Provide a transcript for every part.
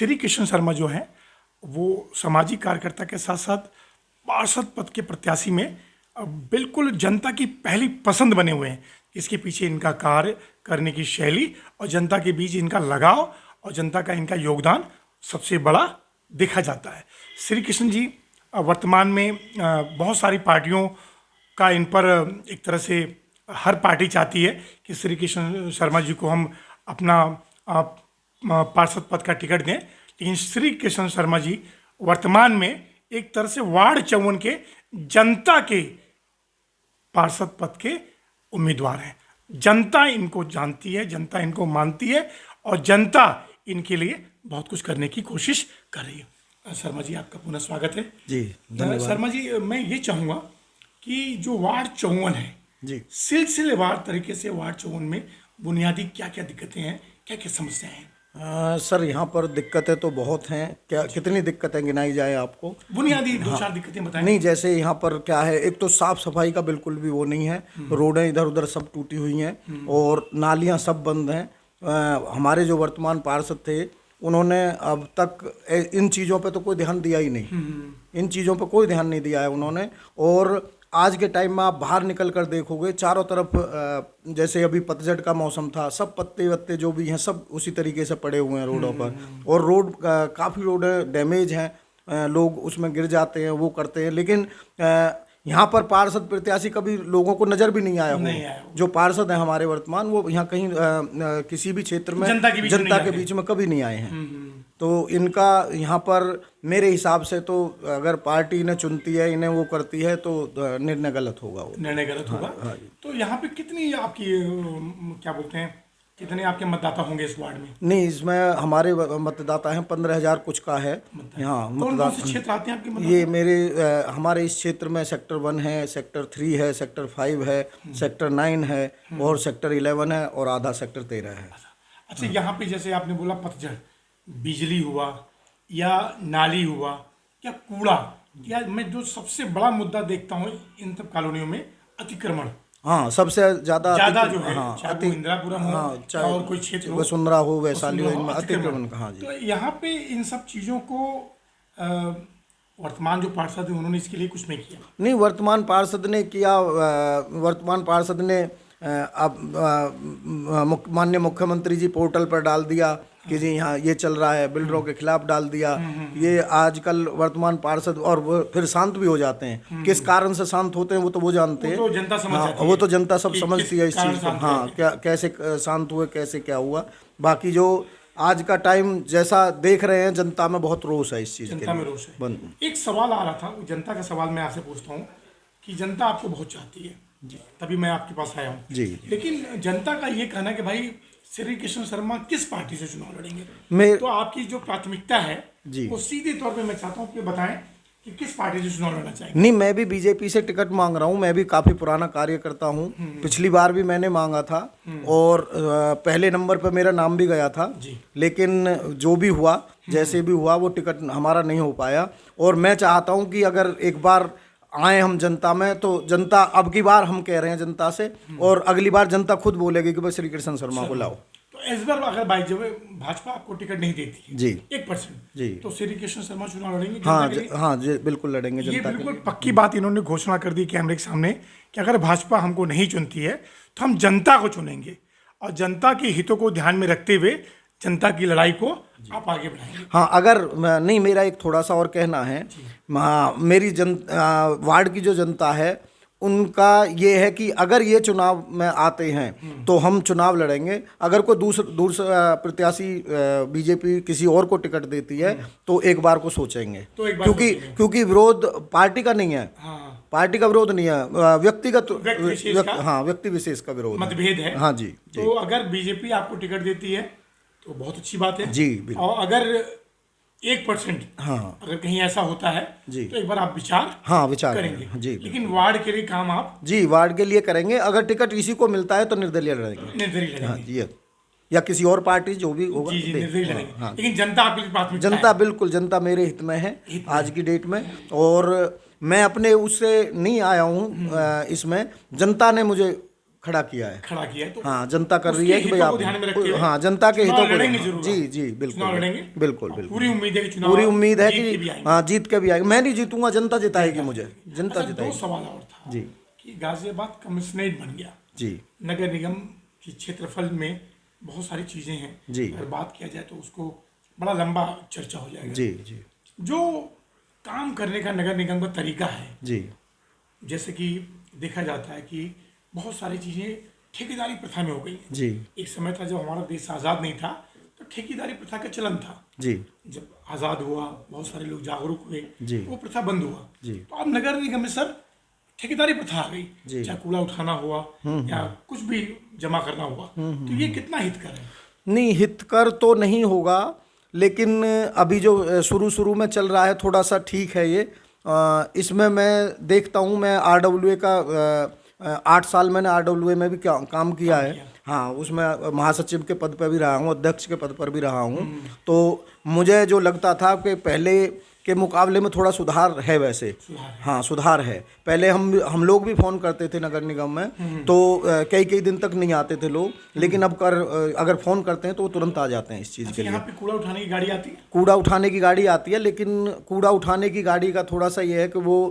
श्री कृष्ण शर्मा जो हैं वो सामाजिक कार्यकर्ता के साथ साथ पार्षद पद के प्रत्याशी में बिल्कुल जनता की पहली पसंद बने हुए हैं। इसके पीछे इनका कार्य करने की शैली और जनता के बीच इनका लगाव और जनता का इनका योगदान सबसे बड़ा देखा जाता है। श्री कृष्ण जी वर्तमान में बहुत सारी पार्टियों का इन पर एक तरह से हर पार्टी चाहती है कि श्री कृष्ण शर्मा जी को हम अपना पार्षद पद का टिकट दें, लेकिन श्री कृष्ण शर्मा जी वर्तमान में एक तरह से वार्ड 54 के जनता के पार्षद पद के उम्मीदवार हैं। जनता इनको जानती है, जनता इनको मानती है और जनता इनके लिए बहुत कुछ करने की कोशिश कर रही है। शर्मा जी आपका पुनः स्वागत है। जी धन्यवाद। शर्मा जी मैं ये चाहूँगा कि जो वार्ड 54 है जी, सिलसिलेवार तरीके से वार्ड 54 में बुनियादी क्या क्या दिक्कतें हैं, क्या क्या समस्याएं हैं? सर यहाँ पर दिक्कतें तो बहुत हैं। क्या कितनी दिक्कतें गिनाई जाए आपको? बुनियादी दो चार दिक्कतें बताएं। नहीं, जैसे यहाँ पर क्या है, एक तो साफ सफाई का बिल्कुल भी वो नहीं है। रोडें इधर उधर सब टूटी हुई हैं और नालियाँ सब बंद हैं। हमारे जो वर्तमान पार्षद थे उन्होंने अब तक इन चीज़ों पे तो कोई ध्यान दिया ही नहीं। इन चीज़ों पे कोई ध्यान नहीं दिया है उन्होंने। और आज के टाइम में आप बाहर निकल कर देखोगे चारों तरफ जैसे अभी पतझड़ का मौसम था, सब पत्ते वत्ते जो भी हैं सब उसी तरीके से पड़े हुए हैं रोडों पर। और रोड काफ़ी रोड डैमेज हैं, लोग उसमें गिर जाते हैं, वो करते हैं। लेकिन यहाँ पर पार्षद प्रत्याशी कभी लोगों को नज़र भी नहीं आया हो। जो पार्षद हैं हमारे वर्तमान, वो यहाँ कहीं किसी भी क्षेत्र में जनता के बीच में कभी नहीं आए हैं। तो इनका यहाँ पर मेरे हिसाब से तो अगर पार्टी इन्हें चुनती है, इन्हें वो करती है, तो निर्णय गलत होगा। वो निर्णय गलत होगा। हाँ। तो यहाँ पे कितनी आपकी क्या बोलते हैं, कितने आपके मतदाता होंगे इस वार्ड में? नहीं, इसमें हमारे मतदाता हैं 15,000 कुछ का है। यहाँ मतदाता क्षेत्र आते हैं आपके मतदाता? ये हमारे इस क्षेत्र में सेक्टर 1 है, सेक्टर 3 है, सेक्टर 5 है, सेक्टर 9 है और सेक्टर 11 है और आधा सेक्टर 13 है। अच्छा, यहाँ पे जैसे आपने बोला पतझड़, बिजली हुआ या नाली हुआ या कूड़ा, या मैं जो सबसे बड़ा मुद्दा देखता हूँ इन सब कॉलोनियों में अतिक्रमण। हाँ, सबसे ज्यादा जो है, हाँ, चाहे वो इंदिरापुरम हो, चाहे और कोई क्षेत्र हो, वसुंधरा हो, वैशाली हो, इनमें अतिक्रमण। हाँ जी। तो यहाँ पे इन सब चीज़ों को वर्तमान जो पार्षद है उन्होंने इसके लिए कुछ नहीं किया? नहीं, वर्तमान पार्षद ने किया। वर्तमान पार्षद ने अब माननीय मुख्यमंत्री जी पोर्टल पर डाल दिया कि जी यहाँ ये चल रहा है, बिल्डरों के खिलाफ डाल दिया। ये आजकल वर्तमान पार्षद और वो फिर शांत भी हो जाते हैं। किस कारण से शांत होते हैं वो तो वो जानते हैं, वो तो जनता सब समझती है इस चीज़ को। हाँ, क्या कैसे शांत हुए, कैसे क्या हुआ। बाकी जो आज का टाइम जैसा देख रहे हैं, जनता में बहुत रोष है इस चीज़ के लिए। एक सवाल आ रहा था, जनता का सवाल मैं आपसे पूछता हूँ कि जनता आपको बहुत चाहती है जी, तभी मैं आपके पास आया हूँ जी। लेकिन जनता का ये कहना है कि भाई श्री कृष्ण शर्मा किस पार्टी से चुनाव लड़ेंगे? तो आपकी जो प्राथमिकता है जी, वो सीधे तौर पे मैं चाहता हूँ कि बताएं कि किस पार्टी से चुनाव लड़ना चाहेंगे? नहीं, मैं भी बीजेपी से टिकट मांग रहा हूँ। मैं भी काफ़ी पुराना कार्यकर्ता हूँ। पिछली बार भी मैंने मांगा था और पहले नंबर पर मेरा नाम भी गया था। लेकिन जो भी हुआ, जैसे भी हुआ, वो टिकट हमारा नहीं हो पाया। और मैं चाहता हूँ कि अगर एक बार आए हम जनता में, तो जनता अब की बार हम कह रहे हैं जनता से, और अगली बार जनता खुद बोलेगी कि भाई श्री कृष्ण शर्मा को लाओ। तो इस बार अगर भाई जब भाजपा आपको टिकट नहीं देती है जी 1% जी, तो श्री कृष्ण शर्मा चुनाव लड़ेंगे? हाँ जी, बिल्कुल लड़ेंगे जनता के लिए। बिल्कुल पक्की बात इन्होंने घोषणा कर दी कैमरे के सामने कि अगर भाजपा हमको नहीं चुनती है तो हम जनता को चुनेंगे और जनता के हितों को ध्यान में रखते हुए जनता की लड़ाई को आप आगे बढ़ाएंगे। हाँ, अगर नहीं, मेरा एक थोड़ा सा और कहना है। मेरी वार्ड की जो जनता है उनका ये है कि अगर ये चुनाव में आते हैं तो हम चुनाव लड़ेंगे। अगर कोई दूसरा प्रत्याशी बीजेपी किसी और को टिकट देती है तो एक बार को सोचेंगे, क्योंकि विरोध पार्टी का नहीं है। पार्टी का विरोध नहीं है, व्यक्तिगत व्यक्ति विशेष का विरोध, मतभेद है। हाँ जी। तो अगर बीजेपी आपको टिकट देती है तो बहुत अच्छी बात है जी। और अगर 1% अगर कहीं ऐसा होता है जी, तो एक बार आप विचार करेंगे जी। लेकिन वार्ड के लिए काम आप जी वार्ड के लिए करेंगे। अगर टिकट इसी को मिलता है तो निर्दलीय लड़ेंगे। हाँ जी, या किसी और पार्टी जो भी होगा निर्दलीय लड़ेंगे। लेकिन जनता आपकी प्राथमिकता है? जनता बिल्कुल, जनता मेरे हित में है आज की डेट में। और मैं अपने उससे नहीं आया हूँ इसमें, जनता ने मुझे खड़ा किया है। खड़ा किया है, तो हाँ, जनता कर रही उसके है कि भाई हितों आप, को ध्यान में रखते हुए हाँ, जनता के चुनाव हितों को, लड़ेंगे जरूर जी आप। जी बिल्कुल चुनाव लड़ेंगे, बिल्कुल और बिल्कुल। पूरी उम्मीद है कि चुनाव पूरी उम्मीद है जीत के कि भी आएंगे। हाँ, जीत के भी आएगी। मैं नहीं जीतूंगा, जनता जिताएगी मुझे, जनता अच्छा, दो जिताएगी। सवाल और था जी कि गाजियाबाद कमिश्नरेट बन गया, जी नगर निगम की क्षेत्रफल में बहुत सारी चीजें हैं, जी। अगर बात किया जाए तो उसको बड़ा लंबा चर्चा हो जाएगा। जी जी जो काम करने का नगर निगम का तरीका है, जी जैसे कि देखा जाता है कि बहुत सारी चीजें ठेकेदारी प्रथा में हो गई हैं। जी एक समय था जब हमारा देश आज़ाद नहीं था, तो ठेकेदारी प्रथा का चलन था। जी जब आज़ाद हुआ, बहुत सारे लोग जागरूक हुए, जी। वो प्रथा बंद हुआ। जी। तो अब नगर निगम में सर ठेकेदारी प्रथा आ गई, जी। चाहे कूड़ा उठाना हुआ या कुछ भी जमा करना हुआ, तो ये कितना हितकर है? नहीं, हितकर तो नहीं होगा, लेकिन अभी जो शुरू शुरू में चल रहा है थोड़ा सा ठीक है ये। इसमें मैं देखता हूँ, मैं RWA का 8 साल मैंने RWA में भी काम किया है। हाँ, उसमें महासचिव के पद पर भी रहा हूँ, अध्यक्ष के पद पर भी रहा हूँ। तो मुझे जो लगता था कि पहले के मुकाबले में थोड़ा सुधार है वैसे। हाँ, सुधार है। पहले हम लोग भी फ़ोन करते थे नगर निगम में, तो कई कई दिन तक नहीं आते थे लोग, लेकिन अब अगर फ़ोन करते हैं तो वो तुरंत आ जाते हैं इस चीज़ के लिए। यहाँ पे कूड़ा उठाने की गाड़ी आती है? कूड़ा उठाने की गाड़ी आती है, लेकिन कूड़ा उठाने की गाड़ी का थोड़ा सा ये है कि वो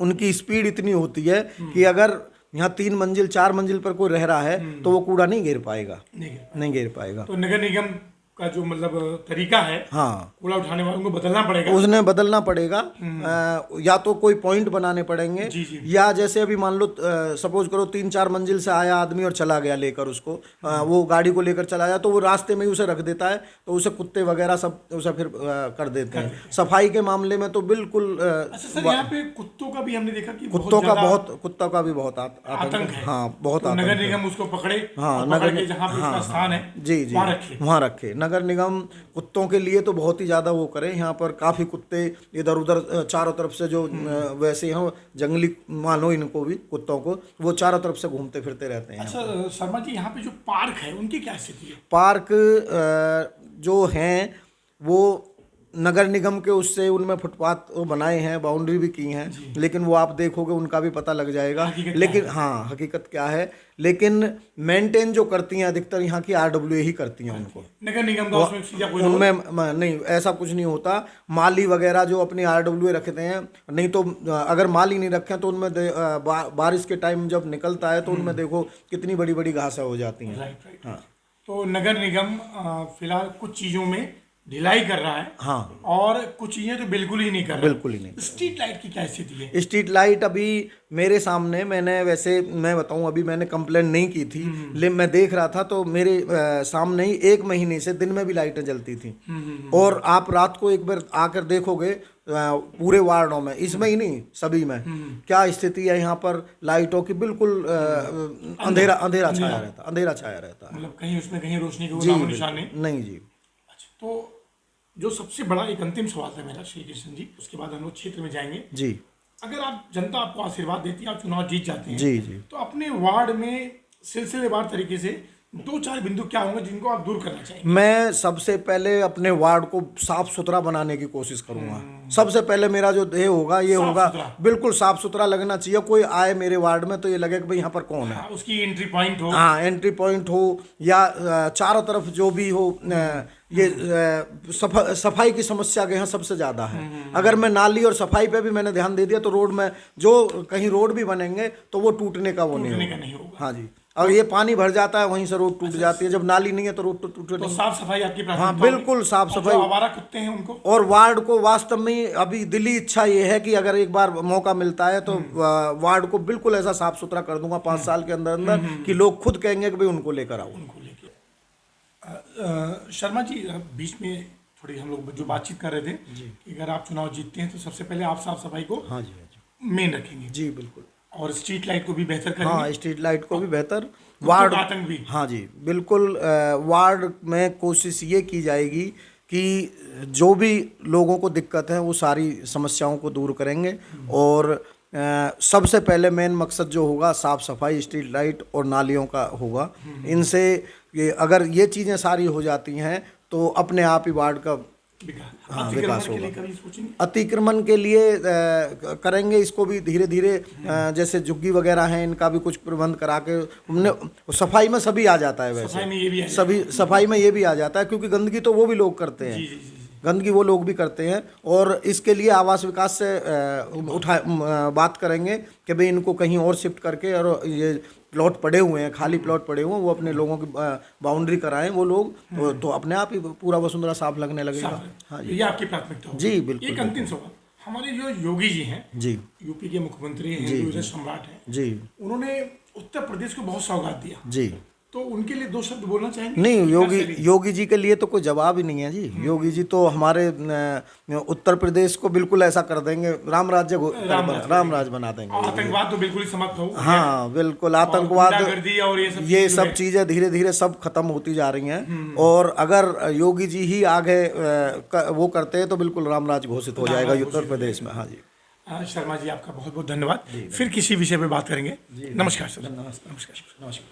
उनकी स्पीड इतनी होती है कि अगर यहाँ 3 मंजिल 4 मंजिल पर कोई रह रहा है तो वो कूड़ा नहीं घेर पाएगा, नहीं घेर पाएगा। तो नगर निगम का जो मतलब तरीका है, हाँ, कूड़ा उठाने वालों को बदलना पड़ेगा। उसने बदलना पड़ेगा। या तो कोई पॉइंट बनाने पड़ेंगे, जी, जी। या जैसे अभी मान लो सपोज करो 3-4 मंजिल से आया आदमी और चला गया लेकर उसको, वो गाड़ी को लेकर चला गया, तो वो रास्ते में ही उसे रख देता है, तो उसे कुत्ते वगैरह सब उसे फिर कर देते हैं। सफाई के मामले में तो बिल्कुल अच्छा सर, यहाँ पे कुत्तों का भी हमने देखा कि कुत्तों का भी बहुत आतंक है। हाँ, बहुत तो आतंक नगर है। निगम उसको पकड़े, हाँ, और नगर पकड़ के जहाँ पे उसका स्थान है, जी जी, वहाँ रखे। नगर निगम कुत्तों के लिए तो बहुत ही ज़्यादा वो करे। यहाँ पर काफ़ी कुत्ते इधर उधर चारों तरफ से जो वैसे हैं जंगली मानो इनको भी, कुत्तों को, वो चारों तरफ से घूमते फिरते रहते हैं। अच्छा शर्मा जी, यहाँ पे जो पार्क है उनकी क्या स्थिति है? पार्क जो हैं वो नगर निगम के उससे, उनमें फुटपाथ बनाए हैं, बाउंड्री भी की हैं, लेकिन वो आप देखोगे उनका भी पता लग जाएगा। लेकिन हाँ, हकीकत क्या है, लेकिन मेंटेन जो करती हैं अधिकतर यहाँ की RWA ही करती हैं उनको। नगर निगम का उसमें सीधा कोई उनमें नहीं, ऐसा कुछ नहीं होता। माली वगैरह जो अपनी RWA रखते हैं, नहीं तो अगर माली नहीं रखें तो उनमें बारिश के टाइम जब निकलता है तो उनमें देखो कितनी बड़ी बड़ी घासें हो जाती हैं। राइट। हाँ, तो नगर निगम फिलहाल कुछ चीज़ों में ढिलाई कर रहा है, हाँ, और कुछ चीज़ें तो बिल्कुल ही नहीं कर रहा। बिल्कुल ही नहीं। स्ट्रीट लाइट की क्या स्थिति है? स्ट्रीट लाइट अभी मेरे सामने, मैंने वैसे मैं बताऊं, अभी मैंने कंप्लेन नहीं की थी, लेकिन मैं देख रहा था तो मेरे सामने ही 1 महीने से दिन में भी लाइटें जलती थी। और आप रात को एक बार आकर देखोगे पूरे वार्डों में, इसमें ही नहीं सभी में, क्या स्थिति है यहाँ पर लाइटों की। बिल्कुल अंधेरा छाया रहता है। मतलब कहीं उसमें कहीं रोशनी का नामो निशान नहीं जी। अच्छा, तो जो सबसे बड़ा एक अंतिम सवाल था मेरा श्री कृष्ण जी, उसके बाद हम लोग क्षेत्र में जाएंगे जी। अगर आप, जनता आपको आशीर्वाद देती है, आप चुनाव जीत जाते हैं, जी जी, तो अपने वार्ड में सिलसिलेवार तरीके से 2-4 बिंदु क्या होंगे जिनको आप दूर करना चाहेंगे? मैं सबसे पहले अपने वार्ड को साफ सुथरा बनाने की कोशिश करूंगा। सबसे पहले मेरा जो ध्येय होगा ये होगा, बिल्कुल साफ सुथरा लगना चाहिए। कोई आए मेरे वार्ड में तो ये लगे कि भाई यहाँ पर कौन है। उसकी एंट्री पॉइंट हो, हाँ, एंट्री पॉइंट हो, या चारों तरफ जो भी हो, ये सफाई की समस्या के यहाँ सबसे ज़्यादा है। अगर मैं नाली और सफाई पे भी मैंने ध्यान दे दिया तो रोड में जो कहीं रोड भी बनेंगे तो वो टूटने का वो नहीं होगा। हाँ जी, और ये पानी भर जाता है वहीं से रोड टूट जाती है। जब नाली नहीं है तो रोड तो टूटे नहीं। साफ सफाई आपकी प्राथमिकता? हाँ, बिल्कुल साफ सफाई। आवारा कुत्ते हैं उनको, और वार्ड को वास्तव में अभी दिली इच्छा ये है कि अगर एक बार मौका मिलता है तो वार्ड को बिल्कुल ऐसा साफ सुथरा कर दूंगा 5 साल के अंदर अंदर कि लोग खुद कहेंगे कि भाई उनको लेकर आओ। शर्मा जी, बीच में थोड़ी हम लोग जो बातचीत कर रहे थे कि अगर आप चुनाव जीतते हैं तो सबसे पहले आप साफ सफाई को हाँ जी, मेन रखेंगे। जी बिल्कुल। और स्ट्रीट लाइट को भी बेहतर करेंगे। हाँ, स्ट्रीट लाइट को भी बेहतर, वार्ड आतंक भी। हाँ जी बिल्कुल। वार्ड में कोशिश ये की जाएगी कि जो भी लोगों को दिक्कत है वो सारी समस्याओं को दूर करेंगे। और सबसे पहले मेन मकसद जो होगा साफ़ सफाई, स्ट्रीट लाइट और नालियों का होगा। इनसे अगर ये चीज़ें सारी हो जाती हैं तो अपने आप ही वार्ड का हाँ, अतिक्रमण विकास के लिए होगा। कभी सोचेंगे? अतिक्रमण के लिए करेंगे, इसको भी धीरे धीरे जैसे झुग्गी वगैरह हैं इनका भी कुछ प्रबंध करा के हमने, सफाई में सभी आ जाता है सफाई वैसे, में ये भी है। सभी सफाई में ये भी आ जाता है, क्योंकि गंदगी तो वो भी लोग करते हैं, जी जी जी। गंदगी वो लोग भी करते हैं। और इसके लिए आवास विकास से बात करेंगे कि भाई इनको कहीं और शिफ्ट करके, और ये प्लॉट पड़े हुए हैं, खाली प्लॉट पड़े हुए हैं, वो अपने लोगों की बाउंड्री कराएं वो लोग, तो अपने आप ही पूरा वसुंधरा साफ लगने लगेगा। हाँ जी, ये आपकी प्राथमिकता होगी। जी बिल्कुल एक अंतिम सवाल, हमारे जो योगी जी हैं, जी यूपी के मुख्यमंत्री हैं, हिंदू सम्राट हैं, जी उन्होंने उत्तर प्रदेश को बहुत सौगात दिया, जी। तो उनके लिए दो शब्द बोलना चाहेंगे? नहीं, योगी जी के लिए तो कोई जवाब ही नहीं है जी। योगी जी तो हमारे उत्तर प्रदेश को बिल्कुल ऐसा कर देंगे, राम राज्य बना देंगे। आतंकवाद तो बिल्कुल ही समाप्त हो। हाँ बिल्कुल, आतंकवाद गुंडागर्दी और ये सब चीजें धीरे धीरे सब खत्म होती जा रही हैं, और अगर योगी जी ही आगे वो करते हैं तो बिल्कुल राम राज्य घोषित हो जाएगा उत्तर प्रदेश में। हाँ जी। शर्मा जी, आपका बहुत बहुत धन्यवाद। फिर किसी विषय पे बात करेंगे। नमस्कार सर। नमस्कार।